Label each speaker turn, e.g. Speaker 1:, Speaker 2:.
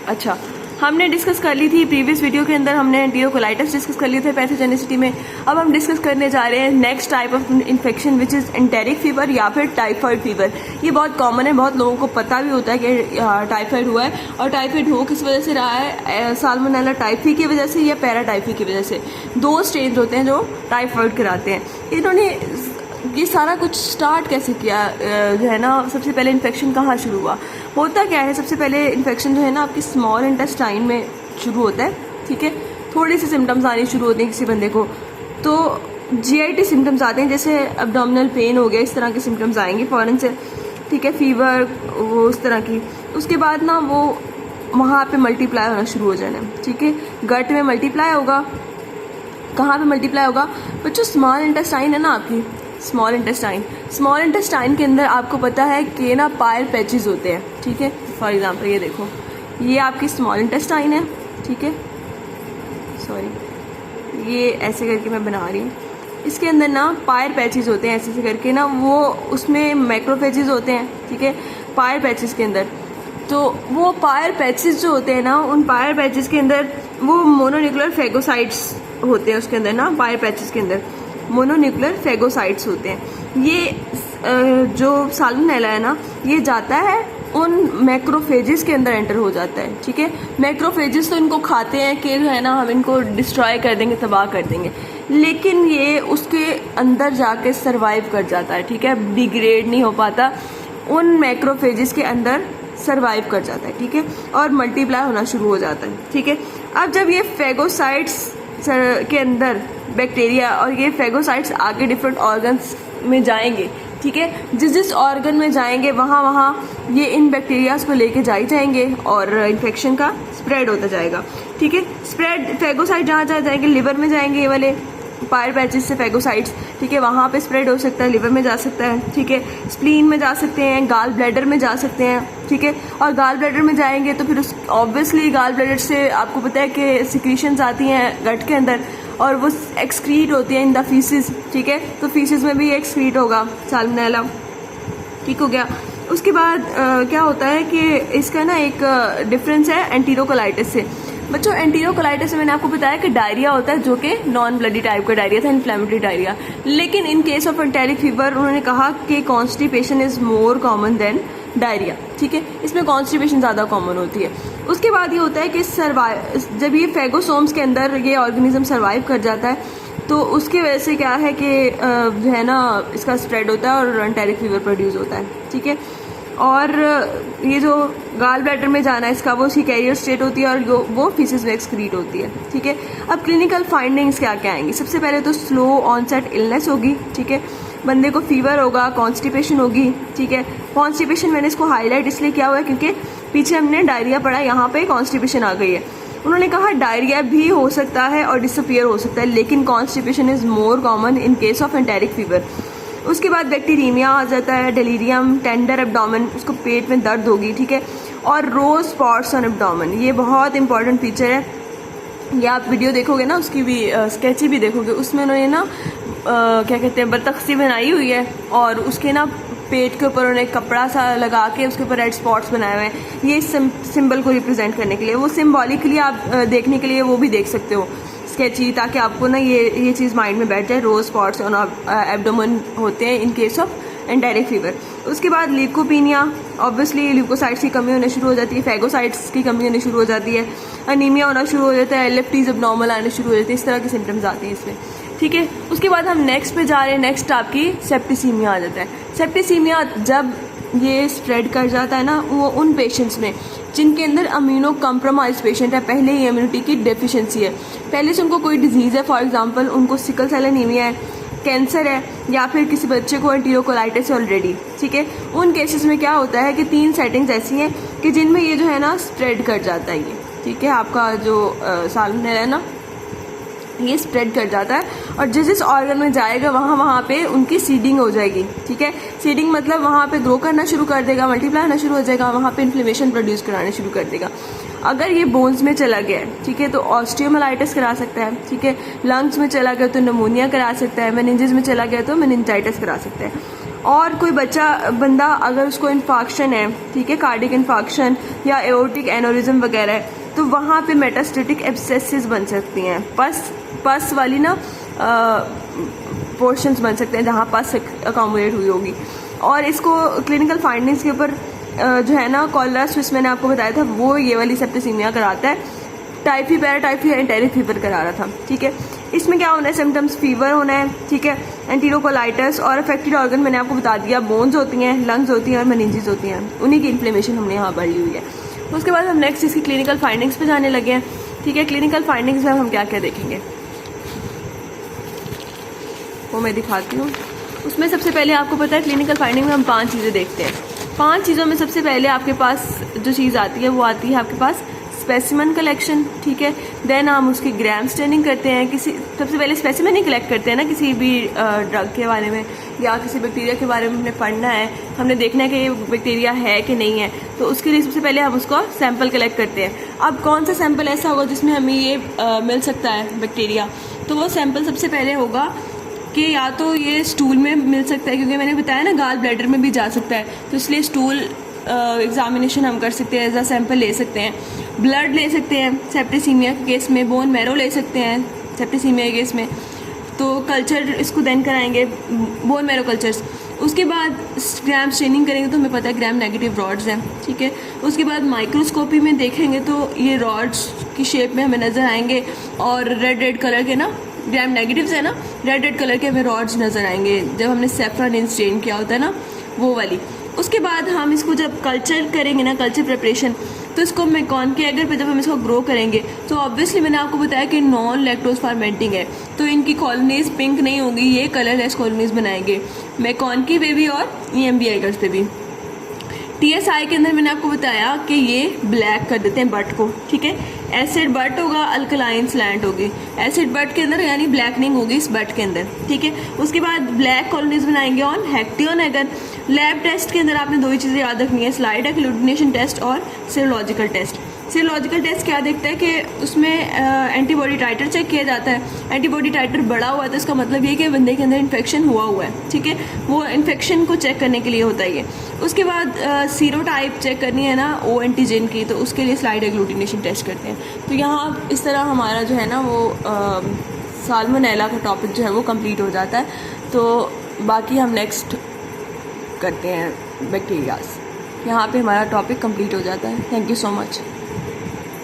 Speaker 1: अच्छा, हमने डिस्कस कर ली थी प्रीवियस वीडियो के अंदर, हमने एंटीरोकोलाइटिस डिस्कस कर लिए थे पैथोजेनिसिटी में। अब हम डिस्कस करने जा रहे हैं next type of infection which is enteric fever या फिर टाइफाइड फीवर। ये बहुत कॉमन है, बहुत लोगों को पता भी होता है कि टाइफाइड हुआ है, और टाइफाइड हो किस वजह से रहा है, साल्मोनेला टाइफी की वजह से या पैराटाइफी की वजह से। 2 स्टेज होते हैं जो टाइफाइड कराते हैं। इन्होंने ये सारा कुछ स्टार्ट कैसे किया जो है ना, सबसे पहले इन्फेक्शन कहाँ शुरू हुआ, होता क्या है, सबसे पहले इन्फेक्शन जो है ना आपकी स्मॉल इंटेस्टाइन में शुरू होता है। ठीक है, थोड़ी सी सिम्टम्स आनी शुरू होती हैं किसी बंदे को, तो GIT सिम्टम्स आते हैं, जैसे एब्डोमिनल पेन हो गया, इस तरह के सिम्टम्स आएंगे फ़ौरन से। ठीक है, फीवर, वो उस तरह की। उसके बाद ना वो वहाँ पे मल्टीप्लाई होना शुरू हो जाना है। ठीक है, गट में मल्टीप्लाई होगा। कहाँ पे मल्टीप्लाई होगा बच्चों? स्मॉल इंटेस्टाइन है ना आपकी, स्मॉल इंटेस्टाइन के अंदर आपको पता है कि ना पायल पैचेस होते हैं। ठीक है, फॉर एग्जांपल ये देखो, ये आपकी स्मॉल इंटेस्टाइन है। ठीक है, सॉरी, ये ऐसे करके मैं बना रही हूँ। इसके अंदर ना पायर पैचेस होते हैं, ऐसे करके ना, वो उसमें मैक्रोफेजेस होते हैं। ठीक है, पायर पैचेस के अंदर, तो वो पायर पैचेस जो होते हैं ना, उन पायर पैचेस के अंदर वो मोनोन्यूक्लियर फेगोसाइट्स होते हैं। उसके अंदर ना पायर पैचेस के अंदर मोनोन्यूक्लियर फेगोसाइट्स होते हैं। ये जो साल्मोनेला है ना, ये जाता है उन मैक्रोफेजेस के अंदर एंटर हो जाता है। ठीक है, मैक्रोफेजेस तो इनको खाते हैं कि जो है ना हम इनको डिस्ट्रॉय कर देंगे, तबाह कर देंगे, लेकिन ये उसके अंदर जाके सरवाइव कर जाता है। ठीक है, डिग्रेड नहीं हो पाता, उन मैक्रोफेजेस के अंदर सरवाइव कर जाता है। ठीक है, और मल्टीप्लाई होना शुरू हो जाता है। ठीक है, अब जब ये फेगोसाइट्स के अंदर बैक्टीरिया, और ये फेगोसाइट्स आगे डिफरेंट ऑर्गन्स में जाएंगे। ठीक है, जिस ऑर्गन में जाएंगे वहाँ ये इन बैक्टीरियाज को लेके जाएंगे और इन्फेक्शन का स्प्रेड होता जाएगा। ठीक है, स्प्रेड फेगोसाइट जहाँ जाएंगे, लिवर में जाएंगे ये वाले पायर पैचेस से फेगोसाइट्स। ठीक है, वहाँ पे स्प्रेड हो सकता है, लिवर में जा सकता है। ठीक है, स्प्लीन में जा सकते हैं, गाल ब्लैडर में जा सकते हैं। ठीक है, और गाल ब्लैडर में जाएंगे तो फिर ऑब्वियसली गाल ब्लैडर से आपको पता है कि सिक्रीशंस आती हैं गट के अंदर, और वो एक्सक्रीट होती है इन द फीसिस। ठीक है, तो फीसिस में भी एक्सक्रीट होगा साल्मोनेला। ठीक हो गया। उसके बाद क्या होता है कि इसका ना एक डिफरेंस है एंटीरोकोलाइटिस से। बच्चों, एंटीरोकोलाइटिस में मैंने आपको बताया कि डायरिया होता है, जो कि नॉन ब्लडी टाइप का डायरिया था, इन्फ्लेमेटरी डायरिया। लेकिन in case of enteric fever उन्होंने कहा कि constipation is more common than diarrhoea. ठीक है, इसमें कॉन्स्टिपेशन ज़्यादा कॉमन होती है। उसके बाद ये होता है कि जब ये फेगोसोम्स के अंदर ये ऑर्गेनिज्म सर्वाइव कर जाता है, तो उसकी वजह से क्या है कि जो है ना इसका स्प्रेड होता है और एंटेरिक फीवर प्रोड्यूस होता है। ठीक है, और ये जो गाल ब्लैडर में जाना है इसका, वो उसकी कैरियर स्टेट होती है और वो फीसिस में एक्सक्रीट होती है। ठीक है, अब क्लिनिकल फाइंडिंग्स क्या क्या आएंगी? सबसे पहले तो स्लो ऑनसेट इलनेस होगी। ठीक है, बंदे को फीवर होगा, कॉन्स्टिपेशन होगी। ठीक है, कॉन्स्टिपेशन मैंने इसको हाईलाइट इसलिए किया हुआ है क्योंकि पीछे हमने डायरिया पढ़ा, यहाँ पे कॉन्स्टिपेशन आ गई है। उन्होंने कहा डायरिया भी हो सकता है और डिसअपियर हो सकता है, लेकिन constipation is more common in case of enteric fever. उसके बाद बैक्टीरिया आ जाता है, डेलीरियम, टेंडर एब्डोमेन, उसको पेट में दर्द होगी। ठीक है, और रोज स्पॉट्स ऑन एब्डोमेन, ये बहुत इंपॉर्टेंट फीचर है। ये आप वीडियो देखोगे ना, उसकी भी स्केच भी देखोगे, उसमें उन्होंने ना क्या कहते हैं, बतख सी बनाई हुई है, और उसके ना पेट के ऊपर उन्होंने कपड़ा सा लगा के उसके ऊपर रेड स्पॉट्स बनाए हुए हैं, ये सिंबल को रिप्रेजेंट करने के लिए। वो सिम्बॉलिकली आप देखने के लिए वो भी देख सकते हो स्केची, ताकि आपको ना ये चीज़ माइंड में बैठ जाए। रोज स्पॉट्स ऑन एब्डोमेन होते हैं इन केस ऑफ एंटेरिक फीवर। उसके बाद ल्यूकोपीनिया, ऑब्वियसली ल्यूकोसाइट्स की कमी होने शुरू हो जाती है, फेगोसाइट्स की कमी होने शुरू हो जाती है, अनीमिया होना शुरू हो जाता है, लेफ्टीज एब्नॉर्मल आने शुरू हो जाती है, इस तरह के सिम्टम्स आते हैं इसमें। ठीक है, उसके बाद हम नेक्स्ट पे जा रहे हैं। नेक्स्ट आपकी सेप्टिसीमिया आ जाता है। सेप्टिसीमिया जब ये स्प्रेड कर जाता है ना, वो उन पेशेंट्स में जिनके अंदर अम्यूनो कम्प्रोमाइज पेशेंट है, पहले ही इम्यूनिटी की डेफिशिएंसी है, पहले से उनको कोई डिजीज़ है, फॉर एग्जांपल उनको सिकल सेल एनीमिया है, कैंसर है, या फिर किसी बच्चे को एंटीरोकोलाइटिस है ऑलरेडी। ठीक है, उन केसेस में क्या होता है कि 3 सेटिंग्स ऐसी हैं कि जिनमें ये जो है ना स्प्रेड कर जाता है ये। ठीक है, आपका जो साल्मोनेला है ना, ये स्प्रेड कर जाता है, और जिस ऑर्गन में जाएगा वहाँ पे उनकी सीडिंग हो जाएगी। ठीक है, सीडिंग मतलब वहाँ पे ग्रो करना शुरू कर देगा, मल्टीप्लाई होना शुरू हो जाएगा, वहाँ पे इन्फ्लेमेशन प्रोड्यूस कराने शुरू कर देगा। अगर ये बोन्स में चला गया है, ठीक है, तो ऑस्टियोमाइलाइटिस करा सकता है। ठीक है, लंग्स में चला गया तो निमोनिया करा सकता है, मेनिंजेस में चला गया तो मेनिंजाइटिस करा सकता है। और कोई बंदा अगर उसको इन्फाक्शन है, ठीक है, कार्डिक इन्फाक्शन या एओर्टिक एनोरिज्म वगैरह है, तो वहाँ पे मेटास्टेटिक एब्सेसिस बन सकती हैं, पस वाली ना पोर्शंस बन सकते हैं जहाँ पस अकोमोडेट हुई होगी। और इसको क्लिनिकल फाइंडिंग्स के ऊपर जो है ना कॉलरा स्विस मैंने आपको बताया था, वो ये वाली सेप्टिसीमिया कराता है। टाइफी, पैराटाइफी या एंटेरिक फीवर करा रहा था, ठीक है। इसमें क्या होना है, सिम्टम्स फीवर होना है, ठीक है, एंटीरोकोलाइटिस, और अफेक्टेड ऑर्गन मैंने आपको बता दिया, बोन्स होती हैं, लंग्स होती हैं और मेनिंजेस होती हैं, उन्हीं की इन्फ्लेमेशन हमने यहाँ बढ़ी हुई है। उसके बाद हम नेक्स्ट इसकी क्लिनिकल फाइंडिंग्स पे जाने लगे हैं, ठीक है। क्लिनिकल फाइंडिंग्स में हम क्या क्या देखेंगे वो मैं दिखाती हूँ। उसमें सबसे पहले आपको पता है क्लिनिकल फाइंडिंग में हम 5 चीज़ें देखते हैं। 5 चीज़ों में सबसे पहले आपके पास जो चीज़ आती है वो आती है आपके पास स्पेसिमन कलेक्शन, ठीक है। देन हम उसकी ग्राम स्टेनिंग करते हैं। सबसे पहले स्पेसिमन ही कलेक्ट करते हैं ना, किसी भी ड्रग के बारे में या किसी बैक्टीरिया के बारे में हमने पढ़ना है, हमने देखना है कि ये बैक्टीरिया है कि नहीं है, तो उसके लिए सबसे पहले हम उसको सैंपल कलेक्ट करते हैं। अब कौन सा सैंपल ऐसा होगा जिसमें हमें ये मिल सकता है बैक्टीरिया, तो वो सैंपल सबसे पहले होगा कि या तो ये स्टूल में मिल सकता है, क्योंकि मैंने बताया ना गाल ब्लैडर में भी जा सकता है, तो इसलिए स्टूल एग्जामिनेशन हम कर सकते हैं, एज अ सैंपल ले सकते हैं। ब्लड ले सकते हैं सेप्टिसीमिया के केस में, बोन मैरो ले सकते हैं सेप्टिसीमिया के केस में, तो कल्चर इसको देन कराएंगे, बोन मैरो कल्चर्स। उसके बाद ग्राम स्टेनिंग करेंगे तो हमें पता है ग्राम नेगेटिव रॉड्स हैं, ठीक है। उसके बाद माइक्रोस्कोपी में देखेंगे तो ये रॉड्स की शेप में हमें नज़र आएंगे, और रेड कलर के ना ग्राम नेगेटिव्स है ना, रेड कलर के हमें रॉड्स नज़र आएंगे जब हमने सेफ्रॉन स्टेन किया होता है ना, वो वाली। उसके बाद हम इसको जब कल्चर करेंगे ना, कल्चर प्रिपरेशन, तो इसको मेकॉन के एगर पे जब हम इसको ग्रो करेंगे तो ऑब्वियसली मैंने आपको बताया कि नॉन लैक्टोज फर्मेंटिंग है, तो इनकी कॉलोनीज पिंक नहीं होंगी, ये कलरलेस कॉलोनीज बनाएंगे मेकॉन की पे भी और EMB एगर्स पे भी। TSI के अंदर मैंने आपको बताया कि ये ब्लैक कर देते हैं बट को, ठीक है। एसिड बट होगा, अल्कलाइन स्लैंट होगी, एसिड बट के अंदर यानी ब्लैकनिंग होगी इस बट के अंदर, ठीक है। उसके बाद ब्लैक कॉलोनीज बनाएंगे ऑन हेक्टियन एगर। लैब टेस्ट के अंदर आपने 2 ही चीज़ें याद रखनी है, स्लाइड एग्लूटिनेशन टेस्ट और सीरोलॉजिकल टेस्ट। सीरोलॉजिकल टेस्ट क्या देखता है कि उसमें एंटीबॉडी टाइटर चेक किया जाता है। एंटीबॉडी टाइटर बढ़ा हुआ है तो इसका मतलब ये कि बंदे के अंदर इन्फेक्शन हुआ है, ठीक है, वो इन्फेक्शन को चेक करने के लिए होता है ये। उसके बाद सीरोटाइप चेक करनी है ना ओ एंटीजन की, तो उसके लिए स्लाइड एग्लूटिनेशन टेस्ट करते हैं। तो यहाँ इस तरह हमारा जो है ना वो साल्मोनेला का टॉपिक जो है वो कंप्लीट हो जाता है। तो बाकी हम नेक्स्ट करते हैं बैक्टीरियाज, यहाँ पे हमारा टॉपिक कंप्लीट हो जाता है। Thank you so much.